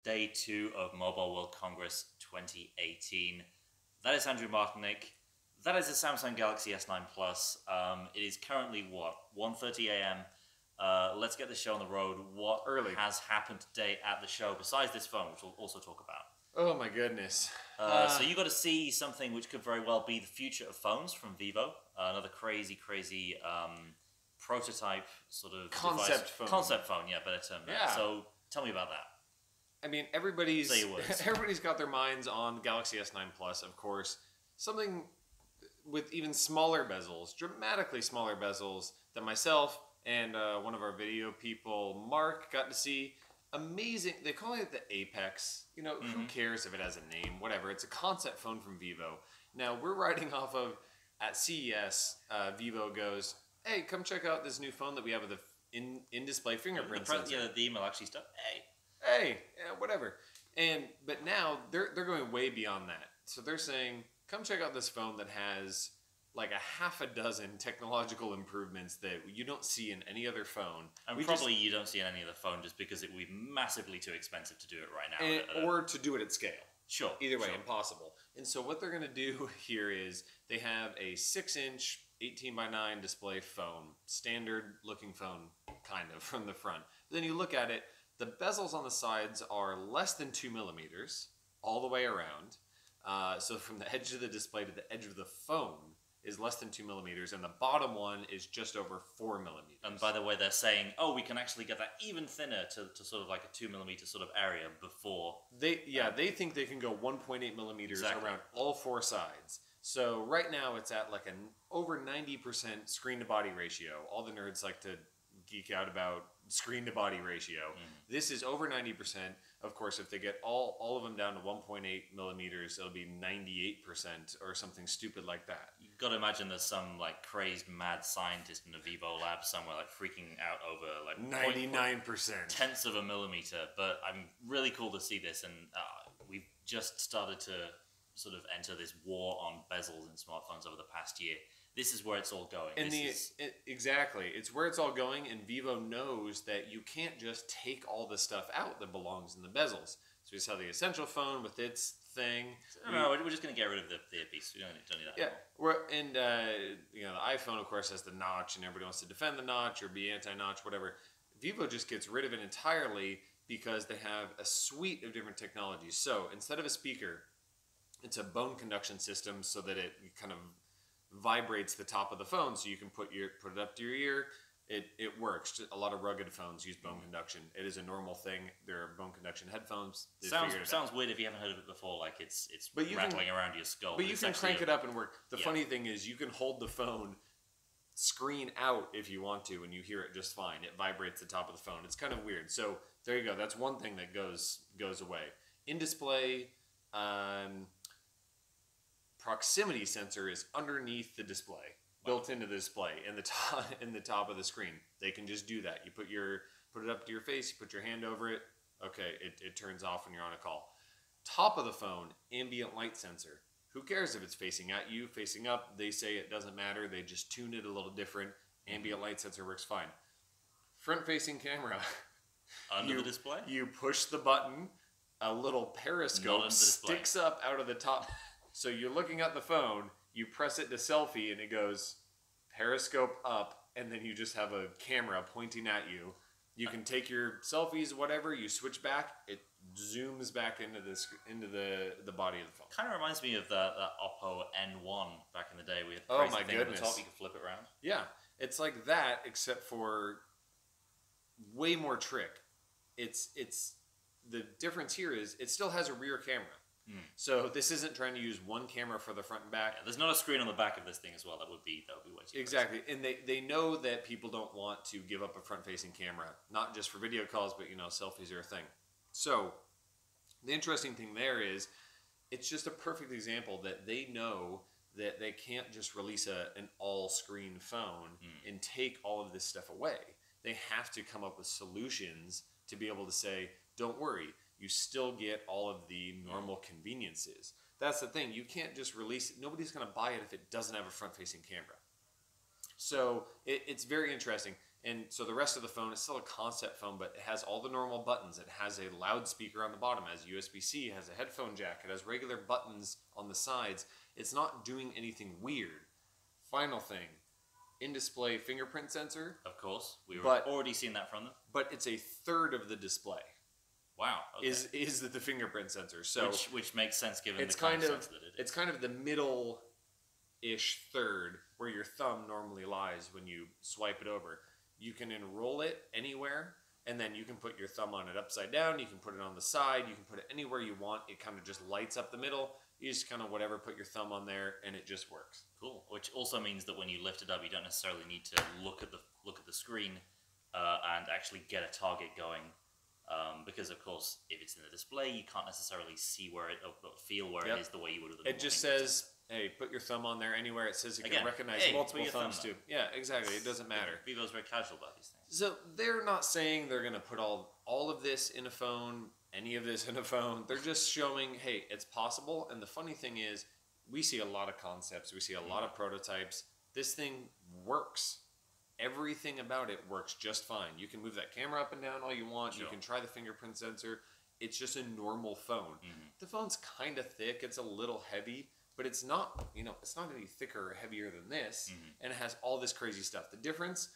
Day 2 of Mobile World Congress 2018. That is Andrew Martinick. That is the Samsung Galaxy S9 Plus. It is currently, what, 1:30 a.m. Let's get the show on the road. What has happened today at the show, besides this phone, which we'll also talk about? Oh my goodness. So you got to see something which could very well be the future of phones from Vivo. Another crazy prototype sort of Concept device. phone. Concept phone, yeah, better term. Yeah. So tell me about that. I mean, everybody's Say your words. everybody's got their minds on the Galaxy S9 Plus, of course. Something with even smaller bezels, dramatically smaller bezels, that myself and one of our video people, Mark, got to see. Amazing. They call it the Apex. You know, who cares if it has a name? Whatever. It's a concept phone from Vivo. Now, we're riding off of, at CES, Vivo goes, hey, come check out this new phone that we have with the in-display fingerprint sensor. Yeah, the email actually stuff. Hey, yeah, whatever. But now they're going way beyond that. So they're saying, come check out this phone that has like a half a dozen technological improvements that you don't see in any other phone. And you don't see in any other phone just because it would be massively too expensive to do it right now. Or to do it at scale. Sure. Either way, impossible. And so what they're going to do here is they have a 6-inch 18:9 display phone, standard looking phone kind of from the front. But then you look at it, the bezels on the sides are less than 2 millimeters all the way around. So from the edge of the display to the edge of the phone is less than 2 millimeters, and the bottom one is just over 4 millimeters. And by the way, they're saying, oh, we can actually get that even thinner to sort of like a 2 millimeter sort of area before. They think they can go 1.8 millimeters around all four sides. So right now it's at like an over 90% screen to body ratio. All the nerds like to geek out about screen to body ratio. This is over 90%. Of course, if they get all of them down to 1.8 millimeters, it'll be 98% or something stupid like that. You've got to imagine there's some like crazy mad scientist in a Vivo lab somewhere like freaking out over like 99%. Tenths of a millimeter. But I'm really cool to see this, and we've just started to sort of enter this war on bezels in smartphones over the past year. This is where it's all going. Exactly. It's where it's all going, and Vivo knows that you can't just take all the stuff out that belongs in the bezels. So we saw the Essential phone with its thing. No, we're just going to get rid of the earpiece. We don't need that anymore. The iPhone, of course, has the notch, and everybody wants to defend the notch or be anti-notch, whatever. Vivo just gets rid of it entirely because they have a suite of different technologies. So instead of a speaker, it's a bone conduction system so that it kind of vibrates the top of the phone, so you can put it up to your ear. It works. A lot of rugged phones use bone conduction. It is a normal thing. There are bone conduction headphones. Sounds weird if you haven't heard of it before. Like it's rattling around your skull. But you can crank it up and work. The funny thing is, you can hold the phone screen out if you want to, and you hear it just fine. It vibrates the top of the phone. It's kind of weird. So there you go. That's one thing that goes away. In display. Proximity sensor is underneath the display, built into the display in the top of the screen. They can just do that. You put it up to your face, you put your hand over it. Okay, it turns off when you're on a call. Top of the phone, ambient light sensor. Who cares if it's facing at you, facing up? They say it doesn't matter. They just tune it a little different. Ambient light sensor works fine. Front-facing camera. Under the display? You push the button, a little periscope sticks up out of the top. So you're looking at the phone, you press it to selfie, and it goes periscope up, and then you just have a camera pointing at you. You can take your selfies, whatever, you switch back, it zooms back into the body of the phone. Kind of reminds me of that Oppo N1 back in the day. We had the crazy thing at the top, you could flip it around. Yeah, it's like that, except for way more trick. It's the difference here is it still has a rear camera. So this isn't trying to use one camera for the front and back. Yeah, there's not a screen on the back of this thing as well. That would be way too exactly. And they know that people don't want to give up a front-facing camera, not just for video calls, but selfies are a thing. So the interesting thing there is it's just a perfect example that they know that they can't just release an all-screen phone and take all of this stuff away. They have to come up with solutions to be able to say, don't worry, you still get all of the normal conveniences. That's the thing. You can't just release it. Nobody's going to buy it if it doesn't have a front-facing camera. So it's very interesting. And so the rest of the phone is still a concept phone, but it has all the normal buttons. It has a loudspeaker on the bottom, it has USB-C, it has a headphone jack, it has regular buttons on the sides. It's not doing anything weird. Final thing, in-display fingerprint sensor. Of course, we've But- already seen that from them. But it's a third of the display Wow. Okay. is the fingerprint sensor. So which makes sense given it's the kind kind of of sense that it is. it's kind of the middle-ish third where your thumb normally lies when you swipe it over. You can enroll it anywhere, and then you can put your thumb on it upside down. You can put it on the side. You can put it anywhere you want. It kind of just lights up the middle. You just kind of whatever, put your thumb on there, and it just works. Cool. Which also means that when you lift it up, you don't necessarily need to look at the screen and actually get a target going. Because of course, if it's in the display, you can't necessarily see where it or feel where Yep. it is the way you would with a It normal just fingerprint says, hey, put your thumb on there anywhere. It says it Again, can recognize hey, multiple put your thumbs thumb too. Yeah, exactly. It doesn't matter. Vivo's very casual about these things. So they're not saying they're going to put all of this in a phone, any of this in a phone. They're just showing, hey, it's possible. And the funny thing is, we see a lot of concepts. We see a lot of prototypes. This thing works. Everything about it works just fine. You can move that camera up and down all you want. Sure. You can try the fingerprint sensor. It's just a normal phone. The phone's kind of thick. It's a little heavy, but it's not, it's not any thicker or heavier than this. And it has all this crazy stuff. The difference,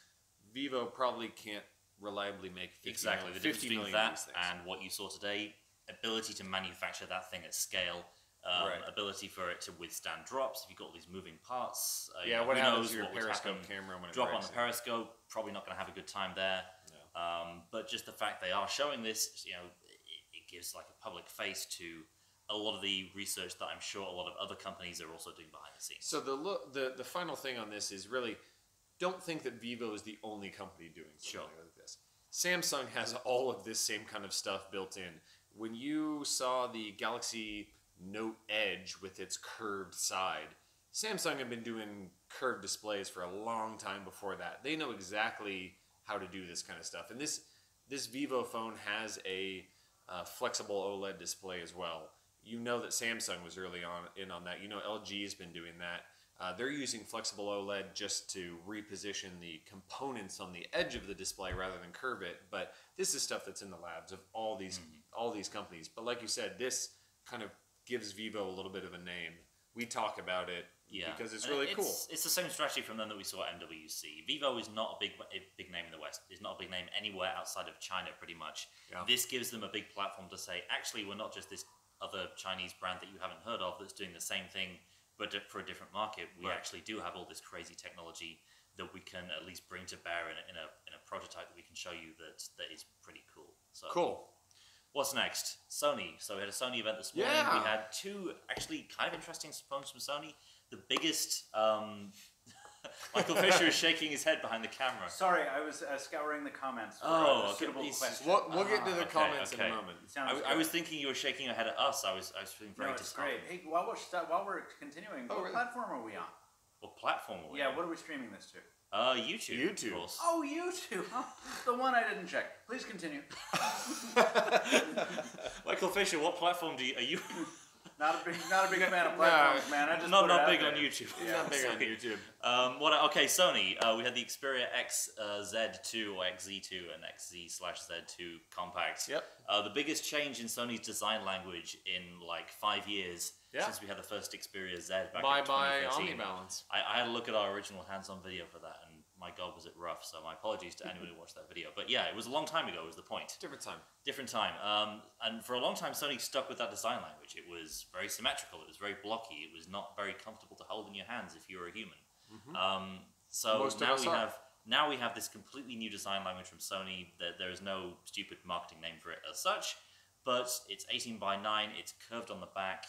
Vivo probably can't reliably make 50 Exactly. The 50 difference between million of that these things. and what you saw today, ability to manufacture that thing at scale, Right. ability for it to withstand drops. If you've got all these moving parts, What who happens knows to your what would periscope happen. camera when it Drop on breaks the it? periscope, probably not going to have a good time there. But just the fact they are showing this, it gives like a public face to a lot of the research that I'm sure a lot of other companies are also doing behind the scenes. So the final thing on this is really, don't think that Vivo is the only company doing something like this. Samsung has all of this same kind of stuff built in. When you saw the Galaxy Note Edge with its curved side, Samsung had been doing curved displays for a long time before that. They know exactly how to do this kind of stuff. And this Vivo phone has a flexible OLED display as well. You know that Samsung was early on that. You know LG has been doing that. They're using flexible OLED just to reposition the components on the edge of the display rather than curve it. But this is stuff that's in the labs of all these companies. But like you said, this kind of gives Vivo a little bit of a name. We talk about it because it's really cool. It's the same strategy from them that we saw at MWC. Vivo is not a big name in the West. It's not a big name anywhere outside of China, pretty much. Yeah. This gives them a big platform to say, actually, we're not just this other Chinese brand that you haven't heard of that's doing the same thing, but for a different market. We actually do have all this crazy technology that we can at least bring to bear in a prototype that we can show you that is pretty cool. So Cool. What's next? Sony. So we had a Sony event this morning. Yeah. We had two actually kind of interesting phones from Sony. The biggest, Michael Fisher is shaking his head behind the camera. Sorry, I was scouring the comments for Oh, a okay. suitable He's- question. We'll get to the comments in okay. a moment. Sounds I was thinking you were shaking your head at us. I was feeling very no, it's great. disheartened. Hey, while we're continuing, what really? platform are we on? What platform are we Yeah, on? what are we streaming this to? YouTube. YouTube. Of course. Oh, YouTube. The one I didn't check. Please continue. Michael Fisher, what platform are you? Not a big fan of platforms, man. I just put it not out big there. on YouTube. Yeah, not big on Sorry. YouTube. Okay, Sony. We had the Xperia XZ2 or XZ2 and XZ/Z2 compact. Yep. The biggest change in Sony's design language in like 5 years since we had the first Xperia Z back in 2013. Omnibalance. I had a look at our original hands-on video for that, and my God, was it rough. So my apologies to anyone who watched that video. But yeah, it was a long time ago, was the point. Different time. Different time. And for a long time, Sony stuck with that design language. It was very symmetrical. It was very blocky. It was not very comfortable to hold in your hands if you were a human. So Most of now us we are. have now we have this completely new design language from Sony. There is no stupid marketing name for it as such, but it's 18 by 9. It's curved on the back.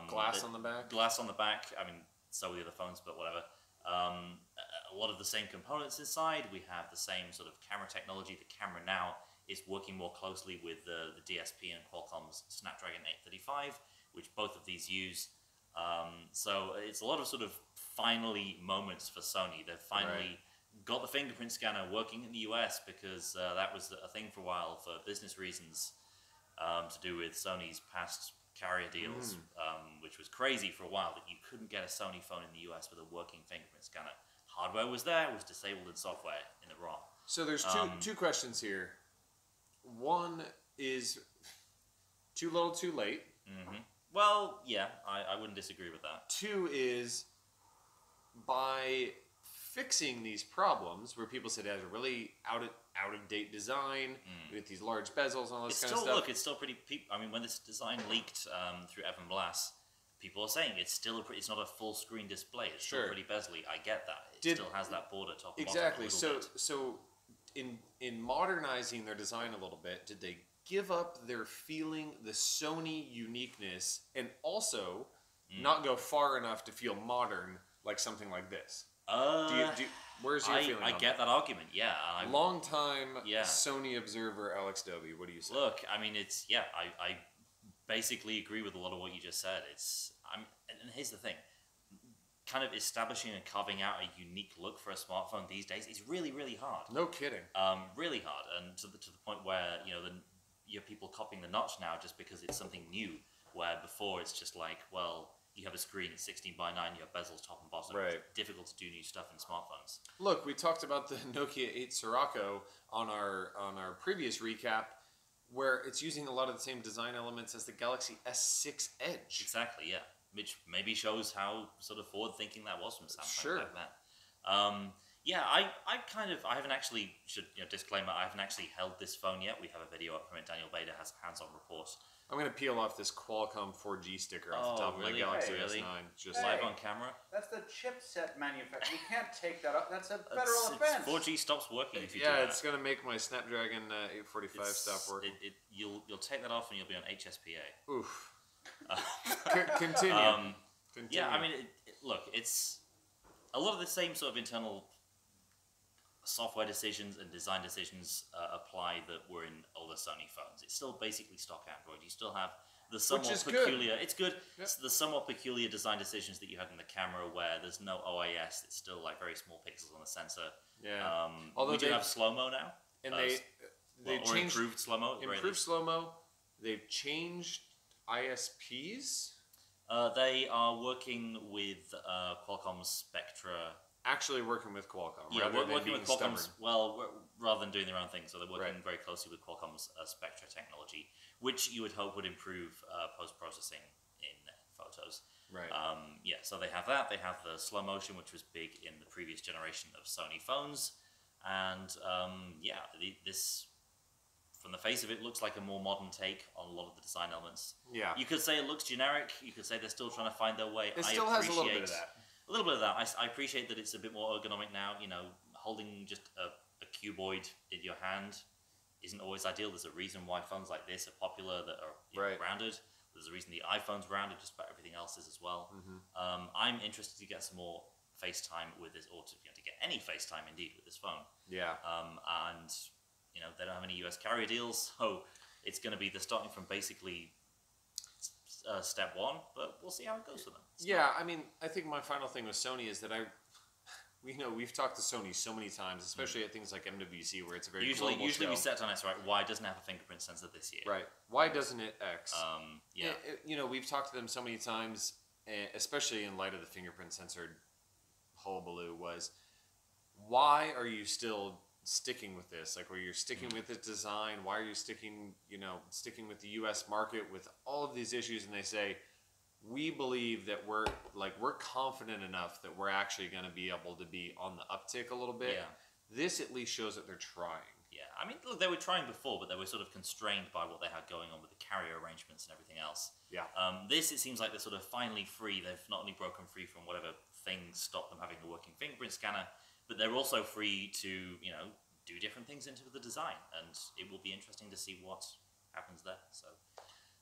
Glass on the back. Glass on the back. I mean, so are the other phones, but whatever. A lot of the same components inside. We have the same sort of camera technology. The camera now is working more closely with the DSP and Qualcomm's Snapdragon 835, which both of these use. So it's a lot of sort of finally moments for Sony. They've finally got the fingerprint scanner working in the US because that was a thing for a while for business reasons to do with Sony's past carrier deals, which was crazy for a while that you couldn't get a Sony phone in the US with a working fingerprint scanner. Hardware was there, it was disabled in software in the ROM. So there's two questions here. One is too little, too late. Mm-hmm. Well, yeah, I wouldn't disagree with that. Two is by fixing these problems where people said it has a really out of date design with these large bezels and all this kind of stuff. Look, it's still pretty. I mean, when this design leaked through Evan Blass, people are saying it's still it's not a full screen display. It's still pretty bezelly. I get that. It still has that border top and bottom. Exactly. So in modernizing their design a little bit, did they give up their feeling, the Sony uniqueness, and also not go far enough to feel modern like something like this? Where's your feeling? I get that argument. Yeah, long time Sony observer Alex W. What do you say? Look, I mean, I basically agree with a lot of what you just said. And here's the thing. Kind of establishing and carving out a unique look for a smartphone these days is really, really hard. No kidding. Really hard, and to the point where you have people copying the notch now just because it's something new. Where before it's just like, well, you have a screen, it's 16:9, you have bezels top and bottom. Right. It's difficult to do new stuff in smartphones. Look, we talked about the Nokia 8 Sirocco on our previous recap, where it's using a lot of the same design elements as the Galaxy S6 Edge. Exactly, yeah. Which maybe shows how sort of forward-thinking that was from Samsung Sure. back then. Yeah, I haven't actually, disclaimer, I haven't actually held this phone yet. We have a video up from it. Daniel Bader has a hands-on report. I'm going to peel off this Qualcomm 4G sticker off the top of my Galaxy S9. Just live on camera. That's the chipset manufacturer. You can't take that up. That's a federal offense. 4G stops working if you do that. Yeah, it's going to make my Snapdragon 845 stop working. You'll take that off and you'll be on HSPA. Oof. Continue. Yeah, I mean, look, it's a lot of the same sort of internal software decisions and design decisions apply that were in older Sony phones. It's still basically stock Android. You still have the somewhat peculiar... Good. It's good. Yep. It's the somewhat peculiar design decisions that you had in the camera where there's no OIS. It's still like very small pixels on the sensor. Yeah. Although we do have slow-mo now. And they changed... improved slow-mo. Improved slow-mo. They've changed ISPs. They are working with Qualcomm's Spectra. Actually working with Qualcomm. Yeah, rather working than with Qualcomm's. Well, rather than doing their own thing, so they're working very closely with Qualcomm's Spectra technology, which you would hope would improve post-processing in photos. Right. Yeah. So they have that. They have the slow motion, which was big in the previous generation of Sony phones, and this. From the face of it, looks like a more modern take on a lot of the design elements. Yeah. You could say it looks generic. You could say they're still trying to find their way. It still has a little bit of that. A little bit of that. I appreciate that it's a bit more ergonomic now. Holding just a cuboid in your hand isn't always ideal. There's a reason why phones like this are popular that are rounded. There's a reason the iPhone's rounded, just about everything else is as well. Mm-hmm. I'm interested to get some more FaceTime with this, or to get any FaceTime indeed with this phone. Yeah. And they don't have any US carrier deals, so it's going to be starting from basically step one, but we'll see how it goes for them. I mean, I think my final thing with Sony is that we've talked to Sony so many times, especially at things like MWC, where it's a very usually show. we set on it, right? Why doesn't it have a fingerprint sensor this year? Right. Why doesn't it X? Yeah. We've talked to them so many times, especially in light of the fingerprint sensor hullabaloo, was why are you still sticking with this? Like, where you're sticking with this design, why are you sticking with the US market with all of these issues? And they say, we believe that we're confident enough that we're actually going to be able to be on the uptick a little bit. Yeah. This at least shows that they're trying. Yeah, I mean, look, they were trying before, but they were sort of constrained by what they had going on with the carrier arrangements and everything else. Yeah. This, it seems like they're sort of finally free. They've not only broken free from whatever things stopped them having a working fingerprint scanner, but they're also free to, do different things into the design, and it will be interesting to see what happens there. So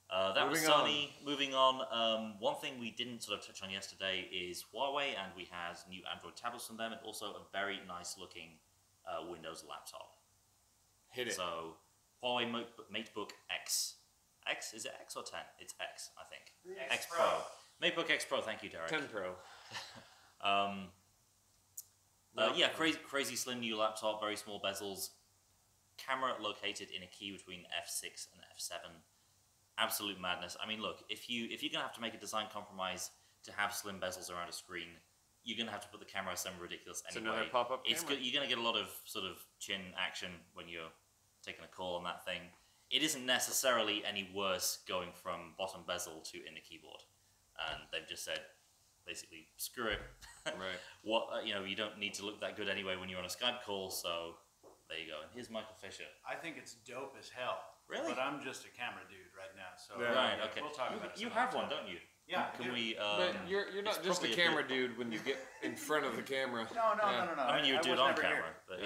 that was Sony. Moving on, one thing we didn't sort of touch on yesterday is Huawei, and we had new Android tablets from them, and also a very nice looking Windows laptop. Hit it. So Huawei MateBook X. X? Is it X or 10? It's X, I think. X Pro. MateBook X Pro. Thank you, Derek. 10 Pro. Crazy slim new laptop, very small bezels, camera located in a key between F6 and F7. Absolute madness. I mean, look, if you're gonna have to make a design compromise to have slim bezels around a screen, you're going to have to put the camera somewhere ridiculous It's anyway. another pop-up It's camera. good. You're going to get a lot of sort of chin action when you're taking a call on that thing. It isn't necessarily any worse going from bottom bezel to inner keyboard, and they've just said, basically, screw it. Right. You don't need to look that good anyway when you're on a Skype call. So there you go. And here's Michael Fisher. I think it's dope as hell. Really? But I'm just a camera dude right now. So Yeah. Right. Okay. We'll talk about it. You some have other one, time. don't you? Yeah. Can I do. we? But you're not it's just a probably a camera bit- dude when you get in front of the camera. No. I mean, you're a dude was on never camera, here. but Yeah.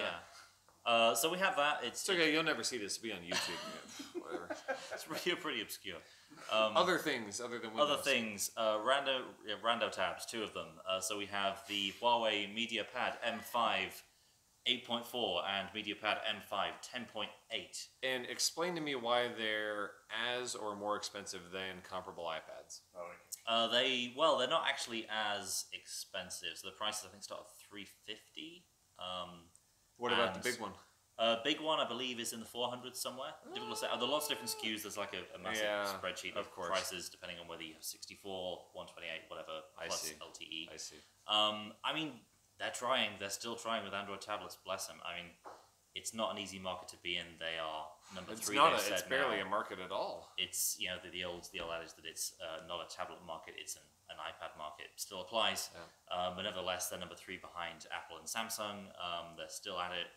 yeah. So we have that. It's okay. You'll never see this. It'll be on YouTube. Yeah, whatever. It's pretty obscure. Other things other than Windows. Other things, rando tabs, two of them. So we have the Huawei MediaPad M5 8.4 and MediaPad M5 10.8. And explain to me why they're as or more expensive than comparable iPads. Oh, okay. They're not actually as expensive. So the prices I think start at $350. What about the And- big one? Big one, I believe, is in the 400s somewhere. Difficult to say. There are lots of different SKUs. There's like a massive spreadsheet of course. prices depending on whether you have 64, 128, whatever, I plus see. LTE. I see. I mean, they're trying. They're still trying with Android tablets. Bless them. I mean, it's not an easy market to be in. They are number It's 3. not. they've It's said barely now. a market at all. It's the old adage that it's not a tablet market. It's an iPad market. Still applies. Yeah. But nevertheless, they're number 3 behind Apple and Samsung. They're still at it.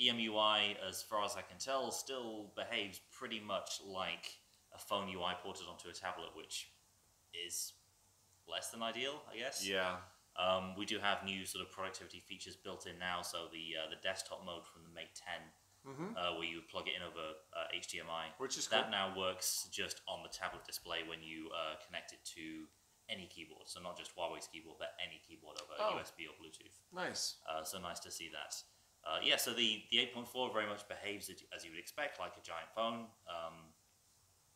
EMUI, as far as I can tell, still behaves pretty much like a phone UI ported onto a tablet, which is less than ideal, I guess. Yeah. We do have new sort of productivity features built in now. So the desktop mode from the Mate 10, where you plug it in over HDMI, Which is that cool. now works just on the tablet display when you connect it to any keyboard. So not just Huawei's keyboard, but any keyboard over USB or Bluetooth. Nice. So nice to see that. So the 8.4 very much behaves as you would expect, like a giant phone.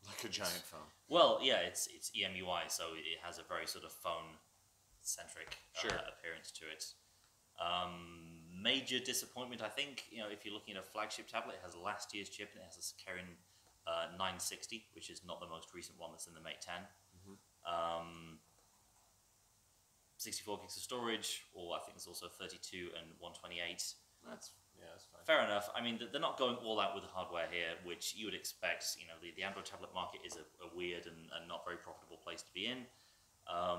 Like a giant phone. Well, yeah, it's EMUI, so it has a very sort of phone-centric appearance to it. Major disappointment, I think, if you're looking at a flagship tablet, it has last year's chip and it has a Kirin 960, which is not the most recent one that's in the Mate 10. 64 gigs of storage, or I think there's also 32 and 128. That's fine. Fair enough. I mean, they're not going all out with the hardware here, which you would expect. The Android tablet market is a weird and not very profitable place to be in. I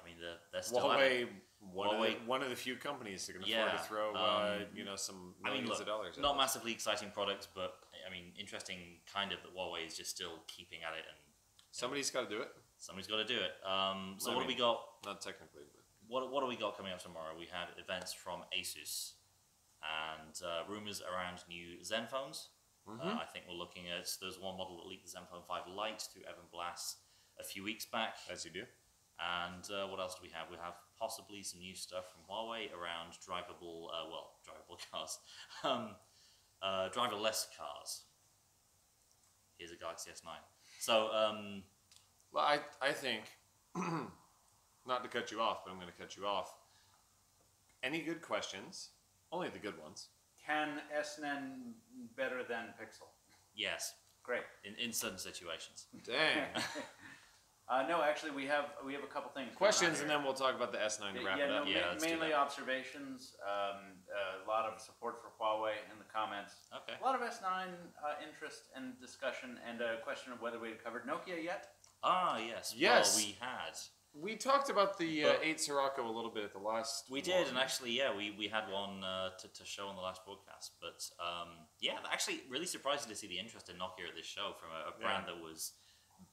mean, they're still at it. Huawei, one of the few companies that can afford to throw some millions of dollars. Not massively exciting products, but I mean, interesting kind of that Huawei is just still keeping at it, and Somebody's got to do it. somebody's got to do it. So what do we got? Not technically, but What do we got coming up tomorrow? We have events from Asus and rumors around new Zen phones. I think we're looking at, there's one model that leaked, the Zenfone 5 Lite, through Evan Blass a few weeks back. as you do. And what else do we have? We have possibly some new stuff from Huawei around drivable cars, driverless cars. Here's a Galaxy S9. So, Well, I think, not to cut you off, but I'm going to cut you off. Any good questions? Only the good ones. Can SN better than Pixel? yes, Great. in certain situations. Dang. No, actually, we have a couple things. Questions, and then we'll talk about the S9 to wrap it up. let's do mainly that. observations. A lot of support for Huawei in the comments. Okay. A lot of S9 interest and discussion, and a question of whether we had covered Nokia yet. Ah, yes. Yes. Well, we had. We talked about the But- 8 Sirocco a little bit at the last We did, and actually, we had one to show on the last broadcast. But actually, really surprising to see the interest in Nokia at this show from a brand that was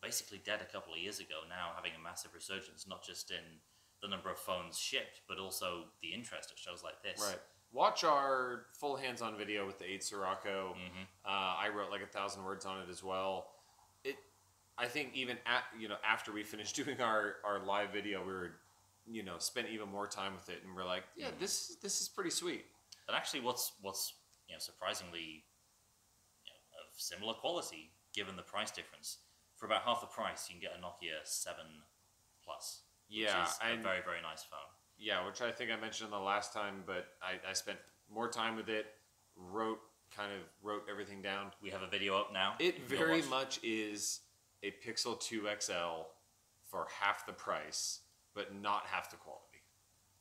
basically dead a couple of years ago. Now having a massive resurgence, not just in the number of phones shipped, but also the interest at shows like this. Right. Watch our full hands-on video with the 8 Sirocco. I wrote like 1,000 words on it as well. I think even after we finished doing our live video, we were spent even more time with it, and we're like, this is pretty sweet. And actually, what's surprisingly of similar quality given the price difference. For about half the price, you can get a Nokia 7 Plus. Yeah, which is a very, very nice phone. Yeah, which I think I mentioned the last time, but I spent more time with it, wrote everything down. We have a video up now. It You'll very watch. much is a Pixel 2 XL for half the price, but not half the quality.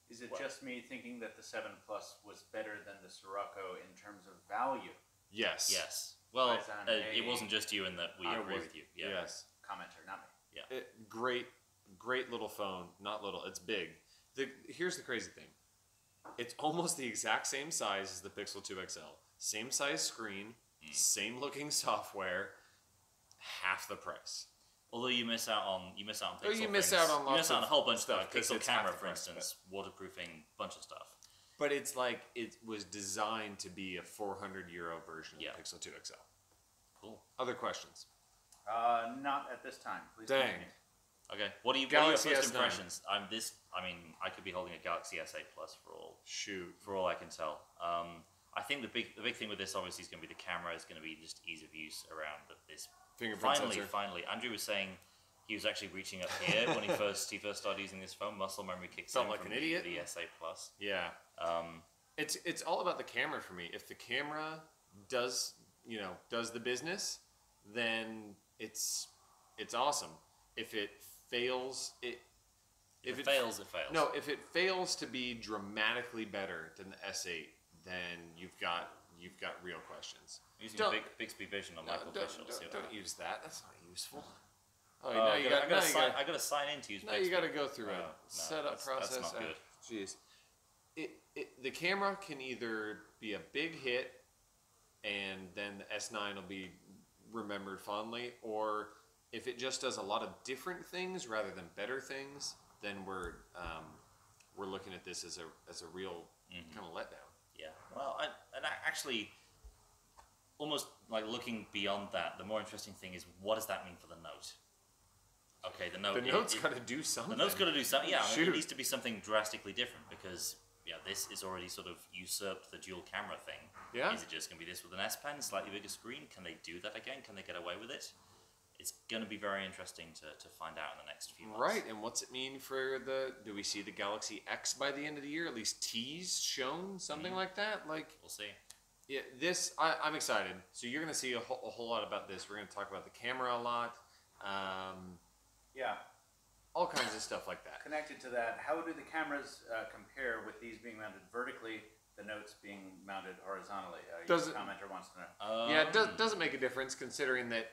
Is it just me thinking that the 7 Plus was better than the Sirocco in terms of value? Yes. Yes. Well, Faizan, it wasn't just you in that we agree with you. Yeah. Yes. Commenter, not me. Great little phone. Not little. It's big. Here's the crazy thing. It's almost the exact same size as the Pixel 2 XL. Same size screen, same looking software, half the price. Although you miss out on pixel. You miss things. out on lots You miss out on a whole bunch of stuff, stuff. 'cause Pixel it's half camera, the for price, instance, waterproofing, bunch of stuff. But it's like it was designed to be a €400 version of the Pixel 2 XL. Cool. Other questions? Not at this time. Please Dang. continue. Okay. What are your Galaxy first S9. impressions? I could be holding a Galaxy S8 Plus for all I can tell. I think the big thing with this obviously is going to be the camera. Is going to be just ease of use around this. Fingerprint sensor. Finally, Andrew was saying he was actually reaching up here when he first started using this phone. Muscle memory kicks Felt in like from an idiot. the S8 Plus. Yeah. It's all about the camera for me. If the camera does the business, then it's awesome. If it fails, If it fails, it fails. No, if it fails to be dramatically better than the S8, then you've got real questions. Using Bixby Vision on Michael Official. Don't use that. That's not useful. I got to sign in to use. No, Bixby. you got to go through a setup process. That's not good. Jeez. The camera can either be a big hit, and then the S9 will be remembered fondly, or if it just does a lot of different things rather than better things, then we're looking at this as a real kind of letdown. Yeah. Well, actually, almost like looking beyond that, the more interesting thing is what does that mean for the Note? Okay, the Note's got to do something. The Note's got to do something. Yeah, I mean, Shoot. it needs to be something drastically different because this is already sort of usurped the dual camera thing. Yeah. Is it just going to be this with an S Pen, slightly bigger screen? Can they do that again? Can they get away with it? It's going to be very interesting to find out in the next few months. Right, and what's it mean for do we see the Galaxy X by the end of the year? At least teased, shown, something like that? Like, we'll see. Yeah, I'm excited. So you're going to see a whole lot about this. We're going to talk about the camera a lot. Yeah. All kinds of stuff like that. Connected to that, how do the cameras compare with these being mounted vertically, the Notes being mounted horizontally? Your commenter wants to know. Yeah, it doesn't make a difference considering that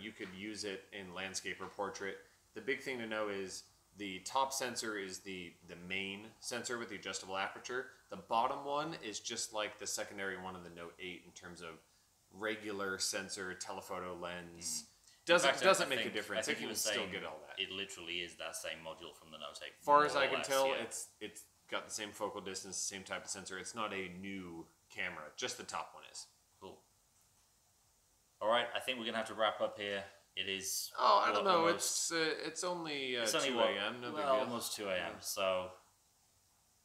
you could use it in landscape or portrait. The big thing to know is the top sensor is the main sensor with the adjustable aperture. The bottom one is just like the secondary one of the Note 8 in terms of regular sensor, telephoto lens. Doesn't make a difference. It can still get all that. It literally is that same module from the Note 8. As far as I can tell, it's got the same focal distance, same type of sensor. It's not a new camera. Just the top one is. Cool. All right, I think we're gonna have to wrap up here. It is. Oh, I don't know. It's only 2 a.m. No big deal. Almost 2 a.m. So,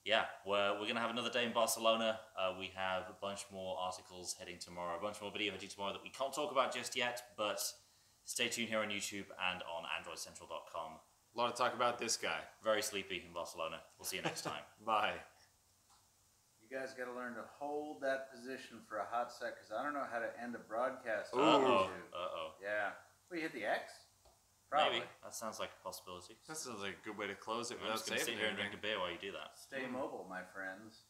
yeah, we're gonna have another day in Barcelona. We have a bunch more articles heading tomorrow, a bunch more video heading tomorrow that we can't talk about just yet, but stay tuned here on YouTube and on AndroidCentral.com. A lot of talk about this guy. Very sleepy in Barcelona. We'll see you next time. Bye. You guys got to learn to hold that position for a hot sec, because I don't know how to end a broadcast. Uh-oh. Yeah. Well, you hit the X? Probably. Maybe. That sounds like a possibility. That sounds like a good way to close it I'm without just going to sit saving here and anything. drink a beer while you do that. Stay mobile, my friends.